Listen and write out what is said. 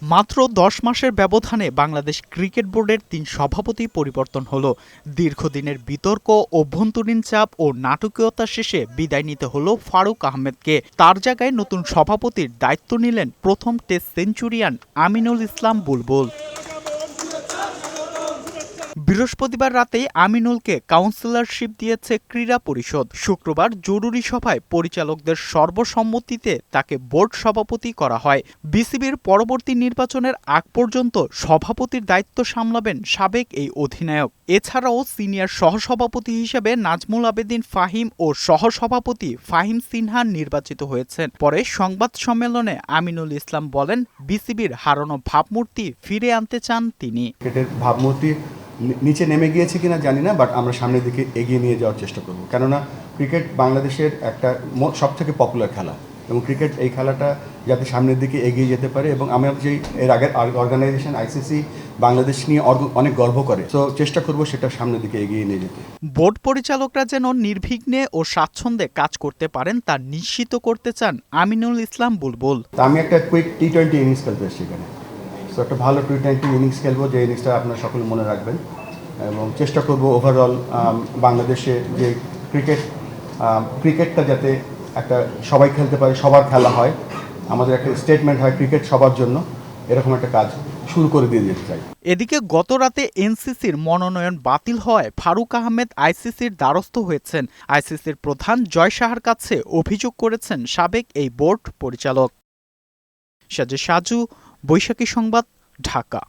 মাত্র ১০ মাসের ব্যবধানে বাংলাদেশ ক্রিকেট বোর্ডের ৩ সভাপতি পরিবর্তন হলো। দীর্ঘদিনের বিতর্ক, অভ্যন্তরীণ চাপ ও নাটকীয়তা শেষে বিদায় নিতে হলো ফারুক আহমেদকে। তার জায়গায় নতুন সভাপতির দায়িত্ব নিলেন প্রথম টেস্ট সেঞ্চুরিয়ান আমিনুল ইসলাম বুলবুল। বৃহস্পতিবার রাতে আমিনুলকে কাউন্সিলরশিপ দিয়েছে ক্রীড়া পরিষদ। শুক্রবার জরুরি সভায় পরিচালকদের সর্বসম্মতিতে তাকে বোর্ড সভাপতি করা হয়। বিসিবির পরবর্তী নির্বাচনের আগ পর্যন্ত সভাপতির দায়িত্ব সামলাবেন সাবেক এই অধিনায়ক। এছাড়াও সিনিয়র সহসভাপতি হিসেবে নাজমুল আবেদিন ফাহিম ও সহসভাপতি ফাহিম সিনহা নির্বাচিত হয়েছেন। পরে সংবাদ সম্মেলনে আমিনুল ইসলাম বলেন, বিসিবির হারানো ভাবমূর্তি ফিরে আনতে চান তিনি। ভাবমূর্তি নিচে নেমে গিয়েছে কিনা জানি না, বাট আমরা সামনের দিকে এগিয়ে নিয়ে যাওয়ার চেষ্টা করব। কেননা ক্রিকেট বাংলাদেশের একটা সবথেকে পপুলার খেলা এবং ক্রিকেট এই খেলাটা যাতে সামনের দিকে এগিয়ে যেতে পারে, এবং আমরা যেই এর আগের অর্গানাইজেশন আইসিসি বাংলাদেশ নিয়ে অনেক গর্ব করে, তো চেষ্টা করব সেটা সামনের দিকে এগিয়ে নিয়ে যেতে। বোর্ড পরিচালকরা যেন নির্বিঘ্নে ও স্বাচ্ছন্দ্যে কাজ করতে পারেন তা নিশ্চিত করতে চান আমিনুল ইসলাম বুলবুল। আমি একটা কুইক টি-20 ইনিংস খেলতে এসেছি এখানে, তো একটা ভালো টি-20 ইনিংস খেলবো, যে ইনিংসটা আপনারা সকলে মনে রাখবেন, এবং চেষ্টা করব ওভারঅল বাংলাদেশে যে ক্রিকেটটা যাতে একটা সবাই খেলতে পারে, সবার খেলা হয়, আমাদের একটা স্টেটমেন্ট হয় ক্রিকেট সবার জন্য, এরকম একটা কাজ শুরু করে দিয়ে যেতে চাই। এদিকে গত রাতে এনসিসির মনোনয়ন বাতিল হওয়ায় ফারুক আহমেদ আইসিসির দ্বারস্থ হয়েছেন। আইসিসির প্রধান জয় শাহর কাছে অভিযোগ করেছেন সাবেক এই বোর্ড পরিচালক। সাজু, বৈশাখী সংবাদ, ঢাকা।